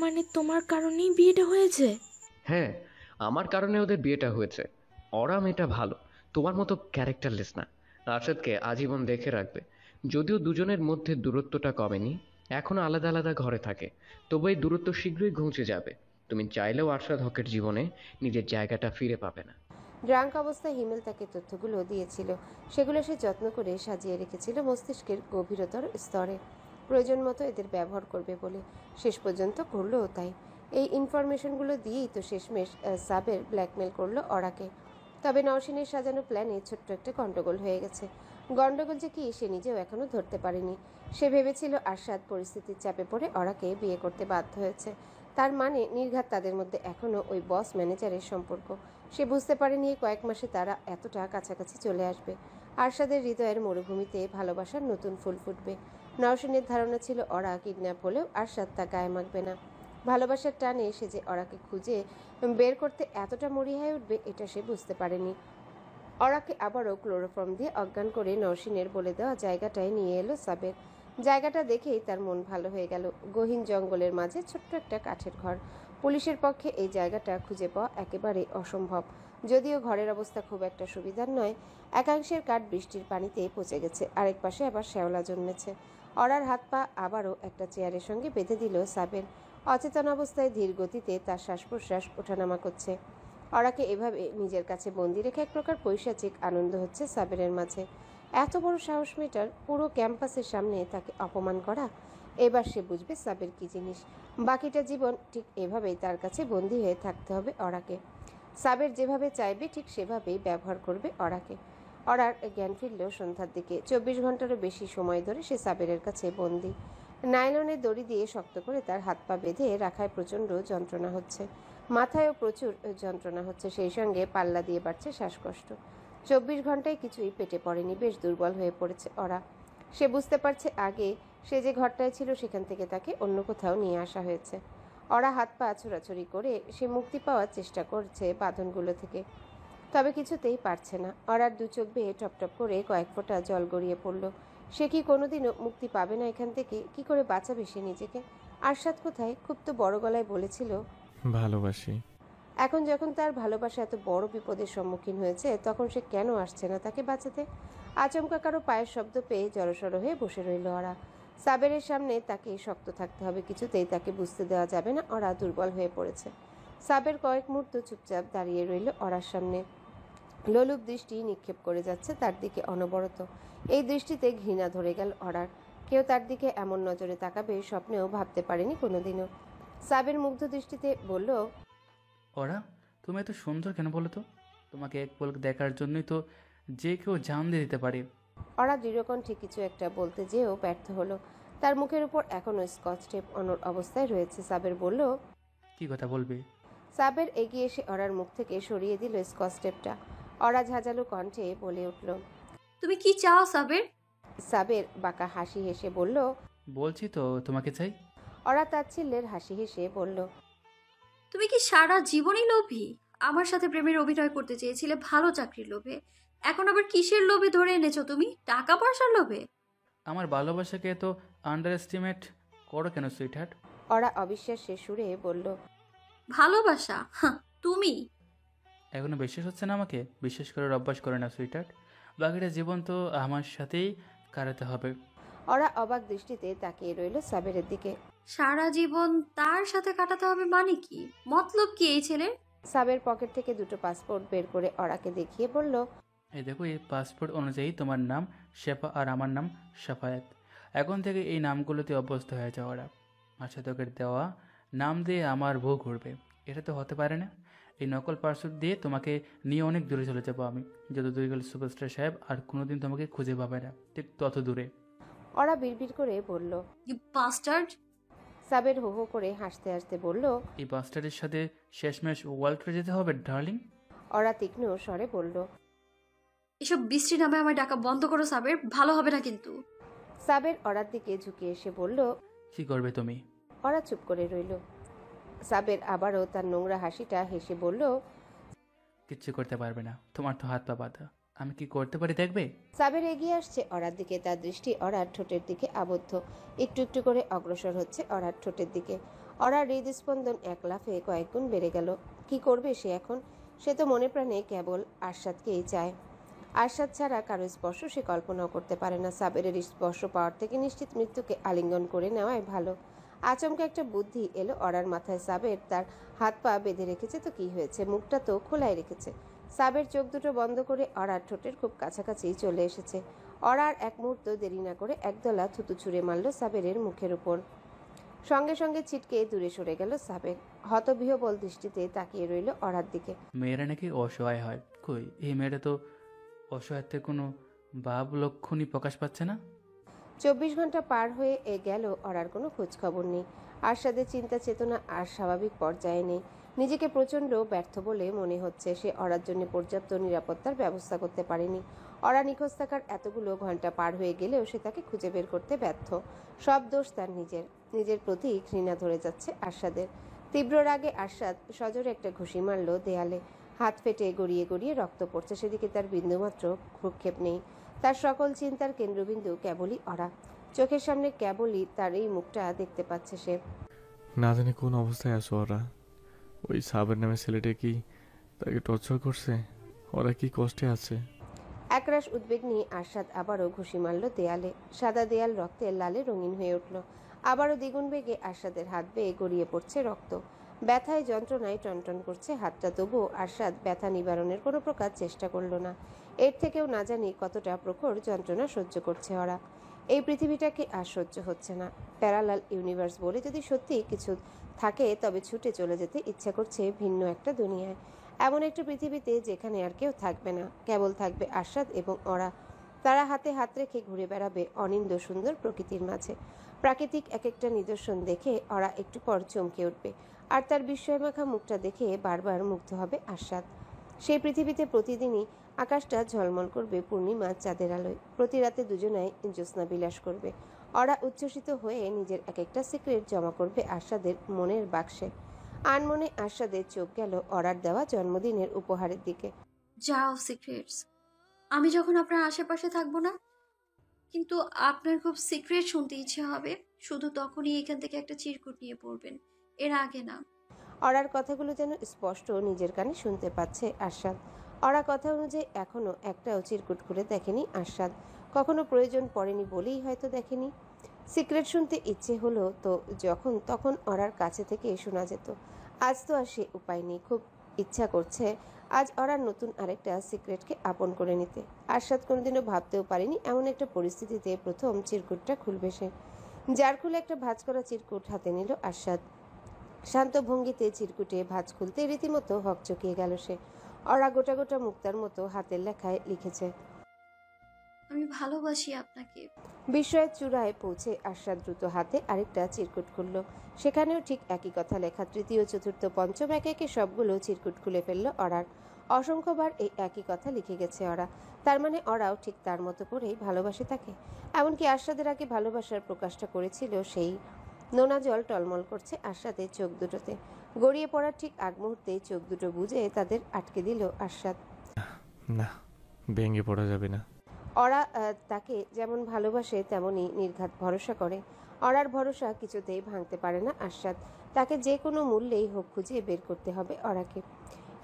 মানে তোমার কারণেই বিয়েটা হয়েছে? হ্যাঁ, আমার কারণে ওদের বিয়েটা হয়েছে। ওরা মেয়েটা ভালো, তোমার মতো ক্যারেক্টারলেস না। আরশাদকে আজীবন দেখে রাখবে। যদিও দুজনের মধ্যে দূরত্বটা কমেনি, এখনো আলাদা আলাদা ঘরে থাকে, তবু এই দূরত্ব শীঘ্রই ঘুচে যাবে। তুমি চাইলেও আরশাদ হকের জীবনে নিজের জায়গাটা ফিরে পাবে না। ড্রাঙ্ক অবস্থায় হিমেল তাকে তথ্যগুলো দিয়েছিল, সেগুলো সে যত্ন করে সাজিয়ে রেখেছিল মস্তিষ্কের গভীরতর স্তরে। প্রয়োজন মতো এদের ব্যবহার করবে বলে শেষ পর্যন্ত করলো তাই। এই ইনফরমেশনগুলো দিয়েই তো শেষমেশ সাবের ব্ল্যাকমেল করলো অরাকে। তবে নওশিনের সাজানো প্ল্যানে ছোট্ট একটা গন্ডগোল হয়ে গেছে। গন্ডগোল যে কি সে নিজেও এখনো ধরতে পারেনি। সে ভেবেছিল আরশাদ পরিস্থিতির চাপে পড়ে অরাকে বিয়ে করতে বাধ্য হয়েছে। তার মানে নির্ঘাত তাদের মধ্যে এখনো ওই বস ম্যানেজারের সম্পর্ক। সে বুঝতে পারেনি এই কয়েক মাসে তারা এতটা কাছাকাছি চলে আসবে। আরশাদের হৃদয়ের মরুভূমিতে ভালোবাসার নতুন ফুল ফুটবে। নওশিনের ধারণা ছিল অরা কিডন্যাপ হলেও আরশাদ তা গায়ে মাখবে না। ভালোবাসার টানে সে যে অরাকে খুঁজে বের করতে এতটা মরিহায় উঠবে এটা সে বুঝতে পারেনি। অরাকে আবারও ক্লোরোফর্ম দিয়ে অজ্ঞান করে নওশিনের বলে দেওয়া জায়গাটায় নিয়ে এলো সাবের। জায়গাটা দেখেই তার মন ভালো হয়ে গেল। গহীন জঙ্গলের মাঝে ছোট্ট একটা কাঠের ঘর। পুলিশের পক্ষে এই জায়গাটা খুঁজে পাওয়া একেবারে অসম্ভব। যদিও ঘরের অবস্থা খুব একটা সুবিধার নয়। একাংশের কাঠ বৃষ্টির পানিতে পচে গেছে, আরেক পাশে আবার শ্যাওলা জন্মেছে। অরার হাত পা আবারও একটা চেয়ারের সঙ্গে বেঁধে দিল সাবের। অচেতন অবস্থায় ধীর গতিতে তার শ্বাস প্রশ্বাস ওঠানামা করছে। অরাকে এভাবে নিজের কাছে বন্দি রেখে এক প্রকার পৈশাচিক আনন্দ হচ্ছে সাবেরের মাঝে। এত বড় সাহস মেটার, পুরো ক্যাম্পাসের সামনে তাকে অপমান করা। এবার সে বুঝবে সাবের কি জিনিস। বাকিটা জীবন ঠিক এভাবেই তার কাছে বন্দি হয়ে থাকতে হবে অরাকে। সাবের যেভাবে চাইবে ঠিক সেভাবেই ব্যবহার করবে অরাকে। অরার জ্ঞান ফিরল সন্ধ্যার দিকে। 24 ঘন্টারও বেশি সময় ধরে সে সাবেরের কাছে বন্দি। নাইলনের দড়ি দিয়ে শক্ত করে তার হাত পা বেঁধে রাখায় প্রচণ্ড যন্ত্রণা হচ্ছে। মাথায়ও প্রচুর যন্ত্রণা হচ্ছে, সেই সঙ্গে পাল্লা দিয়ে বাড়ছে শ্বাসকষ্ট। 24 ঘন্টায় কিছুই পেটে পড়েনি, বেশ দুর্বল হয়ে পড়েছে অরা। সে বুঝতে পারছে আগে সে যে ঘরটায় ছিল সেখান থেকে তাকে অন্য কোথাও নিয়ে আসা হয়েছে। অরা হাত পা ছোড়াছড়ি করে সে মুক্তি পাওয়ার চেষ্টা করছে বাঁধনগুলো থেকে, তবে কিছুতেই পারছে না। অরার দু চোখ বেয়ে টপটপ করে কয়েক ফোঁটা জল গড়িয়ে পড়ল। সে কি কোনোদিনও মুক্তি পাবে না এখান থেকে? কি করে বাঁচাবে সে নিজেকে? আরশাদ কোথায়? খুব তো বড় গলায় বলেছিল ভালোবাসি। এখন যখন তার ভালোবাসা এত বড় বিপদের সম্মুখীন হয়েছে, তখন সে কেন আসছে না তাকে বাঁচাতে? আচমকা কারো পায়ের শব্দ পেয়ে জড়সড় হয়ে বসে রইল ওরা। সাবেরের সামনে তাকে শক্ত থাকতে হবে, কিছুতেই তাকে বুঝতে দেওয়া যাবে না ওরা দুর্বল হয়ে পড়েছে। সাবের কয়েক মুহূর্ত চুপচাপ দাঁড়িয়ে রইল ওরার সামনে। লোলুপ দৃষ্টি নিক্ষেপ করে যাচ্ছে তার দিকে অনবরত। এই দৃষ্টিতে ঘৃণা ধরে গেল অরার। কেউ তার দিকে এমন নজরে তাকাবে স্বপ্নেও ভাবতে পারেনি কোনোদিনও। সাবের মুগ্ধ দৃষ্টিতে বলল, ওরা, তুমি এত সুন্দর কেন বলো তো? তোমাকে এক পলক দেখার জন্যই তো যে কেউ জান দিয়ে দিতে পারে। অরা দৃঢ়কণ্ঠে কিছু একটা বলতে যেও ব্যর্থ হলো। তার মুখের উপর এখনো স্কচ টেপ অনড় অবস্থায় রয়েছে। সাবের বলল, কি কথা বলবে? সাবের এগিয়ে এসে অরার মুখ থেকে সরিয়ে দিল স্কচ টেপটা। অরা ঝাঁঝালো কণ্ঠে বলে উঠল, তুমি কি চাও সাবের? সাবের বাঁকা হাসি হেসে বলল, বলছি তো তোমাকে চাই। অরা তাচ্ছিল্যের হাসি হেসে বলল, তুমি কি সারা জীবনই লোভী? আমার সাথে প্রেমের অভিনয় করতে চেয়েছিলে ভালো চাকরির লোভে, এখন আবার কিসের লোভে ধরে এনেছো তুমি? টাকা পয়সার লোভে? আমার ভালোবাসাকে এত আন্ডার এস্টিমেট করো কেন সুইটহার্ট? অরা অবিশ্বাসের সুরে বলল, ভালোবাসা? হাহ, তুমি? এখনো বিশ্বাস হচ্ছে না আমাকে? বিশ্বাস করার অভ্যাস করে না সুইটহার্ট। বাকিটা জীবন তো আমার সাথেই কাটাতে হবে। অরা অবাক দৃষ্টিতে তাকিয়ে রইল সাবেরের দিকে। সারা জীবন তার সাথে কাটাতে হবে মানে কি? মতলব কি এই ছেলের? সাবের পকেট থেকে দুটো পাসপোর্ট বের করে অরাকে দেখিয়ে বলল, এই দেখো, এই পাসপোর্ট অনুযায়ী তোমার নাম শেফা আর আমার নাম সাফায়াত। এখন থেকে এই নামগুলোতে অভ্যস্ত হয়ে যাও। ওরা আচ্ছা, তোকে দেওয়া নাম দিয়ে আমার বউ ঘুরবে, এটা তো হতে পারে না। এই নকল পাসপোর্ট দিয়ে তোমাকে নিয়ে অনেক দূরে চলে যাবো আমি। যত দূরে গেলে সুপারস্টার সাহেব আর কোনোদিন তোমাকে খুঁজে পাবে না, ঠিক তত দূরে। অরা বিড়বিড় করে বলল। You bastard! সাবের হো হো করে হাসতে হাসতে বলল, এই বাস্টারের সাথে শেষমেশ ওয়ার্ল্ডে যেতে হবে ডার্লিং। অরা তীক্ষ্ণ স্বরে বলল। এসব বৃষ্টি নামে আমার ডাকা বন্ধ করো সাবের, ভালো হবে না কিন্তু। সাবের অরার দিকে ঝুঁকে এসে বলল। কি করবে তুমি? অরা চুপ করে রইল। সাবের আবারও তার নোংরা হাসিটা হেসে বলল, কিচ্ছু করতে পারবে না, তোমার তো হাত পা বাঁধা। আমি কি করতে পারি দেখবে? সাবের এগিয়ে আসছে অরার দিকে, তার দৃষ্টি অরার ঠোঁটের দিকে আবদ্ধ। একটু একটু করে অগ্রসর হচ্ছে অরার ঠোঁটের দিকে। অরার হৃদস্পন্দন এক লাফে কয়েক গুণ বেড়ে গেল। কি করবে সে এখন? সে তো মনে প্রাণে কেবল আরশাদকেই চায়। আরশাদ ছাড়া কারো স্পর্শ সে কল্পনাও করতে পারে না। সাবেরের স্পর্শ পাওয়ার থেকে নিশ্চিত মৃত্যুকে আলিঙ্গন করে নেওয়াই ভালো। আচমকা একটা বুদ্ধি এলো অরার মাথায়। সাবের তার হাত পা বেঁধে রেখেছে তো কি হয়েছে, মুখটা তো খোলাই রেখেছে। সাবের চোখ দুটো বন্ধ করে অরার ঠোঁটের খুব কাছাকাছি চলে এসেছে। অরার এক মুহূর্ত দেরি না করে একদলা থুতু ছুঁড়ে মারল সাবেরের মুখের উপর। সঙ্গে সঙ্গে ছিটকে দূরে সরে গেল সাবের। হতবিহ্বল দৃষ্টিতে তাকিয়ে রইল অরার দিকে। মেয়েরা নাকি অসহায় হয়, কই এই মেয়েটা তো অসহায়ত্বের কোনো ভাব লক্ষণই প্রকাশ পাচ্ছে না। 24 ঘন্টা পার হয়ে গেল, অরার কোনো খোঁজ খবর নেই। আরশাদের চিন্তা চেতনা আর স্বাভাবিক পর্যায়ে নেই। নিজেকে প্রচণ্ড ব্যর্থ বলে মনে হচ্ছে। সে অরার জন্য পর্যাপ্ত নিরাপত্তার ব্যবস্থা করতে পারেনি। অরা নিখোঁজ থাকার এতগুলো ঘন্টা পার হয়ে গেলেও সে তাকে খুঁজে বের করতে ব্যর্থ। সব দোষ তার নিজের। নিজের প্রতি ঘৃণা ধরে যাচ্ছে আরশাদের। তীব্র রাগে আরশাদ সজোরে একটা ঘুষি মারল দেয়ালে। হাত ফেটে গড়িয়ে গড়িয়ে রক্ত পড়ছে। সেদিকে তার বিন্দুমাত্র ভ্রুক্ষেপ নেই। তার সকল চিন্তার কেন্দ্রবিন্দু কেবলই অরা। চোখের সামনে কেবলই তার এই মুখটা দেখতে পাচ্ছে সে। না জানি কোন অবস্থায় আছো ওরা। ওই সাবের নামে ছেলেটা কি তাকে টর্চার করছে? ওরা কি কষ্টে আছে? একরাশ উদ্বেগ নিয়ে আরশাদ আবারও ঘুষি মারল দেয়ালে। সাদা দেয়াল রক্তের লালে রঙিন হয়ে উঠল। আবারও দ্বিগুণ বেগে আরশাদের হাত বেয়ে গড়িয়ে পড়ছে রক্ত। ব্যথায় যন্ত্রণায় টনটন করছে হাতটা। তবুও আরশাদ ব্যথা নিবারণের কোনো প্রকার চেষ্টা করল না। এর থেকেও না জানি কতটা প্রখর যন্ত্রণা সহ্য করছে ওরা। এই পৃথিবীটাকে আর সহ্য হচ্ছে না। প্যারালাল ইউনিভার্স বলে যদি সত্যি কিছু থাকে তবে ছুটে চলে যেতে ইচ্ছা করছে ভিন্ন একটা দুনিয়ায়। এমন একটা পৃথিবীতে যেখানে আর কেউ থাকবে না, কেবল থাকবে আরশাদ এবং ওরা। তারা হাতে হাত রেখে ঘুরে বেড়াবে অনিন্দ সুন্দর প্রকৃতির মাঝে। প্রাকৃতিক এক একটা নিদর্শন দেখে ওরা একটু পর চমকে উঠবে। আর তার বিস্ময়মাখা মুখটা দেখে বারবার মুগ্ধ হবে আরশাদ। সেই পৃথিবীতে প্রতিদিনই আকাশটা ঝলমল করবে পূর্ণিমা চাঁদের আলোয়। প্রতি রাতে দুজনায় জ্যোৎস্না বিলাস করবে। ওরা উচ্ছ্বসিত হয়ে নিজের এক একটা সিক্রেট জমা করবে আরশাদের মনের বাক্সে। আনমনে আরশাদের চোখ গেল অরার দেওয়া জন্মদিনের উপহারের দিকে। যাও সিক্রেটস, আমি যখন আপনার আশেপাশে থাকবো না, কিন্তু আপনার খুব সিক্রেট শুনতে ইচ্ছে হবে, শুধু তখনই এখান থেকে একটা চিরকুট নিয়ে পড়বেন, এর আগে না। অরার কথাগুলো যেন স্পষ্ট নিজের কানে শুনতে পাচ্ছে আরশাদ। অরা কথা অনুযায়ী এখনো একটাও চিরকুট খুলে দেখেনি আরশাদ। কখনো প্রয়োজন পড়েনি বলেই হয়তো দেখেনি। সিক্রেট শুনতে ইচ্ছে হলো তো যখন তখন অরার কাছে থেকে শোনা যেত। আজ তো আর সে উপায় নেই। খুব ইচ্ছা করছে আজ অরার নতুন আরেকটা সিক্রেটকে আপন করে নিতে। আরশাদ কোনোদিনও ভাবতেও পারেনি এমন একটা পরিস্থিতিতে প্রথম চিরকুটটা খুলবে সে। যার খুলে একটা ভাঁজ করা চিরকুট হাতে নিল আরশাদ। শান্ত ভঙ্গিতে চিরকুটে ভাঁজ খুলতে রীতিমতো হকচকিয়ে গেল সে। অরা গোটা গোটা মুক্তার মতো হাতের লেখায় লিখেছে, আমি ভালোবাসি আপনাকে। বিস্ময়ের চূড়ায় পৌঁছে আরশাদ দ্রুত হাতে আরেকটা চিরকুট খুলল। সেখানেও ঠিক একই কথা লেখা। তৃতীয় চতুর্থ পঞ্চম একে একে সবগুলো চিরকুট খুলে ফেলল অরার। অসংখ্যবার এই একই কথা লিখে গেছে ওরা। তার মানে ওরাও ঠিক তার মতো করেই ভালোবাসে তাকে। এমনকি আরশাদের আগে ভালোবাসার প্রকাশটা করেছিল সেই। নোনা জল টলমল করছে আরশাদের চোখ দুটোতে। গড়িয়ে পড়ার ঠিক আগ মুহূর্তে চোখ দুটো বুজে তাদের আটকে দিল আরশাদ। না, ভেঙে পড়া যাবে না। ওরা তাকে যেমন ভালোবাসে তেমনই নির্ঘাত ভরসা করে। অরার ভরসা কিছুতেই ভাঙতে পারে না আরশাদ। তাকে যে কোনো মূল্যেই হোক খুঁজে বের করতে হবে অরাকে।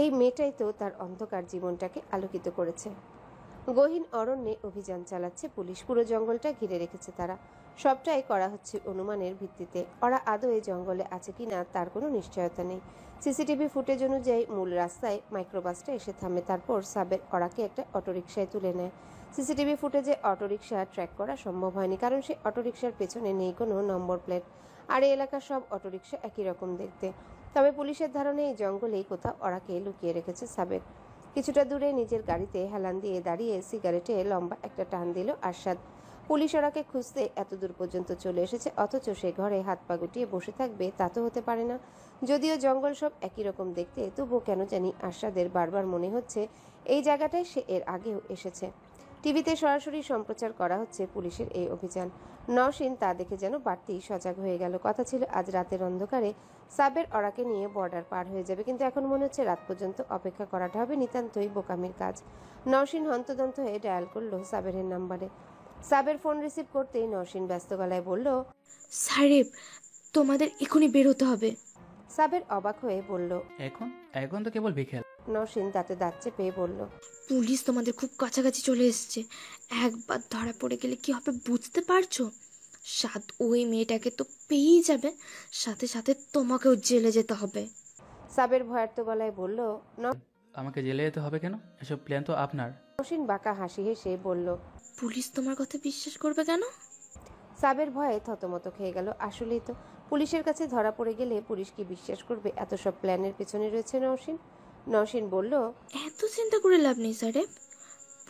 এই মেয়েটাই তো তার অন্ধকার জীবনটাকে আলোকিত করেছে। গহীন অরণ্যে অভিযান চালাচ্ছে পুলিশ। পুরো জঙ্গলটা ঘিরে রেখেছে তারা। সবটাই করা হচ্ছে অনুমানের ভিত্তিতে। ওরা আদৌ এই জঙ্গলে আছে কিনা তার কোনো নিশ্চয়তা নেই। সিসিটিভি ফুটেজ অনুযায়ী মূল রাস্তায় মাইক্রোবাসটা এসে থামে। তারপর সাবের ওরাকে একটা অটোরিকশায় তুলে নেয়। সিসিটিভি ফুটেজে অটোরিকশা ট্র্যাক করা সম্ভব হয়নি, কারণ সেই অটোরিকশার পেছনে নেই কোনো নম্বর প্লেট। আর এই এলাকার সব অটোরিকশা একই রকম দেখতে। তবে পুলিশের ধারণে এই জঙ্গলেই কোথাও ওরাকে লুকিয়ে রেখেছে সাবের। কিছুটা দূরে নিজের গাড়িতে হেলান দিয়ে দাঁড়িয়ে সিগারেটে লম্বা একটা টান দিল আরশাদ। পুলিশ ওরাকে খুঁজতে এত দূর পর্যন্ত চলে এসেছে, অথচ সে ঘরে হাত পা গুটিয়ে বসে থাকবে তা তো হতে পারে না। যদিও জঙ্গল সব একই রকম দেখতে, তবুও কেন জানি আরশাদের বারবার মনে হচ্ছে এই জায়গাটায় সে এর আগেও এসেছে। টিভিতে সরাসরি সম্প্রচার করা হচ্ছে পুলিশের এই অভিযান। নওশিন তা দেখে যেন বাড়তি সজাগ হয়ে গেল। কথা ছিল আজ রাতের অন্ধকারে সাবের ওরাকে নিয়ে বর্ডার পার হয়ে যাবে, কিন্তু এখন মনে হচ্ছে রাত পর্যন্ত অপেক্ষা করাটা হবে নিতান্তই বোকামির কাজ। নওশিন হন্তদন্ত হয়ে ডায়াল করলো সাবেরের নাম্বারে। সাবের ফোন রিসিভ করতেই নওশিন ব্যস্ত গলায় বলল, সাহেব, তোমাদের এখনই বের হতে হবে। সাবের অবাক হয়ে বলল। এখন এখন তো কেবল বিকেল। নওশিন দাঁতে দাঁত চেপে বলল। পুলিশ তোমাদের খুব কাছাকাছি চলে এসেছে। একবার ধরা পড়ে গেলে কি হবে বুঝতে পারছো? সাত ওই মেয়েটাকে তো পেয়েই যাবে, সাথে সাথে তোমাকেও জেলে যেতে হবে। সাবের ভয়ার্ত গলায় বলল। আমাকে জেলে যেতে হবে কেন? এসব প্ল্যান তো আপনার। নওশিন বাঁকা হাসি হেসে বলল। পুলিশ তোমার কথা বিশ্বাস করবে কেন? সাবের ভয়ে থতমত খেয়ে গেল। আসলেই তো, পুলিশের কাছে ধরা পড়ে গেলে পুলিশ কি বিশ্বাস করবে? এত সব প্ল্যানের পেছনে রয়েছে নওশিন। নওশিন বলল। এত চিন্তা করে লাভ নেই সাহেব,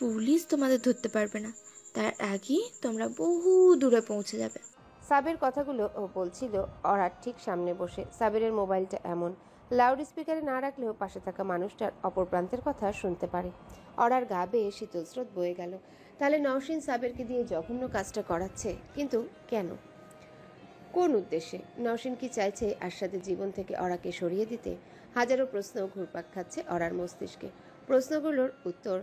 পুলিশ তোমাদের ধরতে পারবে না, তার আগেই তোমরা বহু দূরে পৌঁছে যাবে। সাবের কথাগুলো ও বলছিল অরার ঠিক সামনে বসে। সাবেরের মোবাইলটা এমন, লাউড স্পিকারে না রাখলেও পাশে থাকা মানুষটার অপর প্রান্তের কথা শুনতে পারে। অরার গা বেয়ে শীতল স্রোত বয়ে গেল। তাহলে নওশিন সাবেরকে দিয়ে জঘন্য কাজটা করাচ্ছে, কিন্তু কেন, কোন উদ্দেশ্যে? নওশিন কি চাইছে আরশাদের জীবন থেকে অরাকে সরিয়ে দিতে? হাজারো প্রশ্ন ঘুরপাক খাচ্ছে অরার মস্তিষ্কে। প্রশ্নগুলোর উত্তর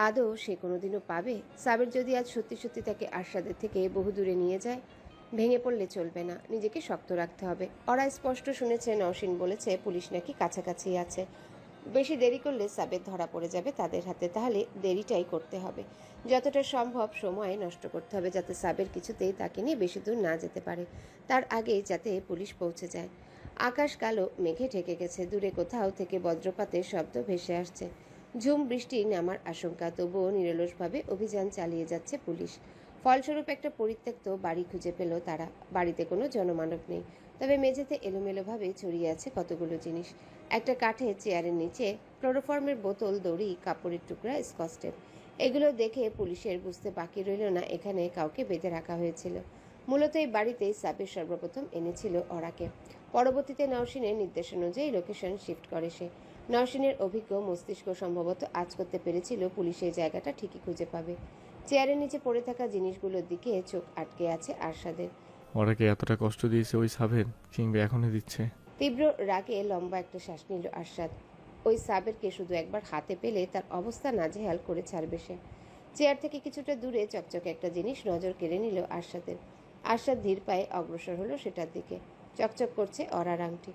আদৌ সে কোনোদিনও পাবে? সাবের যদি আজ সত্যি সত্যি তাকে আরশাদের থেকে বহু দূরে নিয়ে যায়, ভেঙে পড়লে চলবে না, নিজেকে শক্ত রাখতে হবে। ওরা স্পষ্ট শুনেছে নওশিন বলেছে পুলিশ নাকি কাছাকাছি আছে। বেশি দেরি করলে সাবের ধরা পড়ে যাবে তাদের হাতে। তাহলে দেরিটাই করতে হবে, যতটা সম্ভব সময় নষ্ট করতে হবে, যাতে সাবের কিছুতেই তাকে নিয়ে বেশি দূর না যেতে পারে, তার আগেই যাতে পুলিশ পৌঁছে যায়। আকাশ কালো মেঘে ঢেকে গেছে। দূরে কোথাও থেকে বজ্রপাতের শব্দ ভেসে আসছে। ঝুম বৃষ্টি নামার আশঙ্কা, তবুও নিরলসভাবে অভিযান চালিয়ে যাচ্ছে পুলিশ। ফলস্বরূপ একটা পরিত্যক্ত বাড়ি খুঁজে পেল তারা। বাড়িতে কোনো জনমানব নেই, তবে মেঝেতে এলোমেলোভাবে ছড়িয়ে আছে কতগুলো জিনিস। একটা কাঠের চেয়ারের নিচে ক্লোরোফর্মের বোতল, দড়ি, কাপড়ের টুকরা, স্কচ টেপ। এগুলো দেখে পুলিশের বুঝতে বাকি রইল না এখানে কাউকে বেঁধে রাখা হয়েছিল। মূলত এই বাড়িতেই সাবের সর্বপ্রথম এনেছিল অরাকে। পরবর্তীতে নওশিনের নির্দেশ অনুযায়ী লোকেশন শিফট করে সে। নওশিনের অভিজ্ঞ মস্তিষ্ক সম্ভবত আজ করতে পেরেছিল পুলিশের জায়গাটা ঠিকই খুঁজে পাবে। চেয়ারের নিচে পড়ে থাকা জিনিসগুলোর দিকে চোখ আটকে আছে আরশাদের। ওরাকে এতটা কষ্ট দিয়েছে ওই সাবের, কিংবা এখনই দিচ্ছে? তীব্র রাগে লম্বা একটা শ্বাস নিল আরশাদ। ওই সাবেরকে শুধু একবার হাতে পেলে তার অবস্থা নাজেহাল করে ছাড়বে সে। চেয়ার থেকে কিছুটা দূরে চকচকে একটা জিনিস নজর কেড়ে নিল আরশাদের। আরশাদ ধীর পায়ে অগ্রসর হলো সেটার দিকে। চকচক করছে অরার আংটি।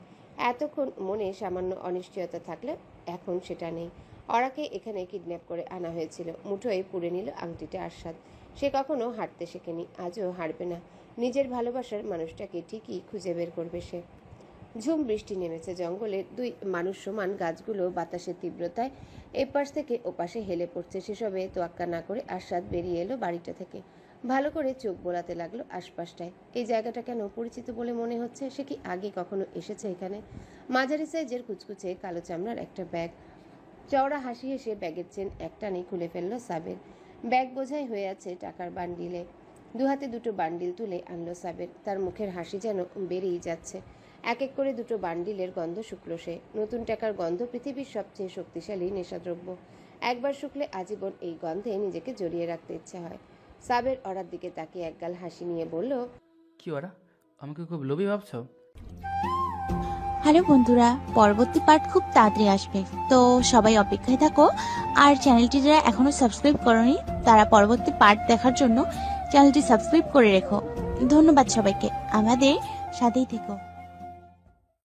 এতক্ষণ মনে সামান্য অনিশ্চয়তা থাকলে এখন সেটা নেই। অরাকে এখানে কিডন্যাপ করে আনা হয়েছিল। মুঠোয় পুড়ে নিল আংটিটা আরশাদ। সে কখনো হাঁটতে শেখেনি, আজও হারবে না। নিজের ভালোবাসার মানুষটাকে ঠিকই খুঁজে বের করবে সে। ঝুম বৃষ্টি নেমেছে। জঙ্গলের দুই মানুষ সমান গাছগুলো বাতাসের তীব্রতায় এপাশ থেকে ওপাশে হেলে পড়ছে। সেসবে তোয়াক্কা না করে আরশাদ বেরিয়ে এলো বাড়িটা থেকে। ভালো করে চোখ বোলাতে লাগলো আশপাশটায়। এই জায়গাটা কেন পরিচিত বলে মনে হচ্ছে? সে কি আগে কখনো এসেছে এখানে? মাঝারি সাইজের কুচকুচে কালো চামড়ার একটা ব্যাগ। চওড়া হাসি হেসে ব্যাগের চেন একটানে খুলে ফেললো সাবের। ব্যাগ বোঝাই হয়ে আছে টাকার বান্ডিলে। দুহাতে দুটো বান্ডিল তুলে আনলো সাবের। তার মুখের হাসি যেন বেরিয়ে যাচ্ছে। এক এক করে দুটো বান্ডিলের গন্ধ শুকলো সে। নতুন টাকার গন্ধ পৃথিবীর সবচেয়ে শক্তিশালী নেশাদ্রব্য। একবার শুকলে আজীবন এই গন্ধে নিজেকে জড়িয়ে রাখতে ইচ্ছে হয়। সাবের অরার দিকে তাকিয়ে একগাল হাসি নিয়ে বলল। কি ওরা আমাকে খুব লোভী ভাবছো? হ্যালো বন্ধুরা, পরবর্তী পার্ট খুব তাড়াতাড়ি আসবে, তো সবাই অপেক্ষায় থাকো। আর চ্যানেলটি যারা এখনো সাবস্ক্রাইব করোনি তারা পরবর্তী পার্ট দেখার জন্য চ্যানেলটি সাবস্ক্রাইব করে রেখো। ধন্যবাদ সবাইকে, আমাদের সাথেই থেকো।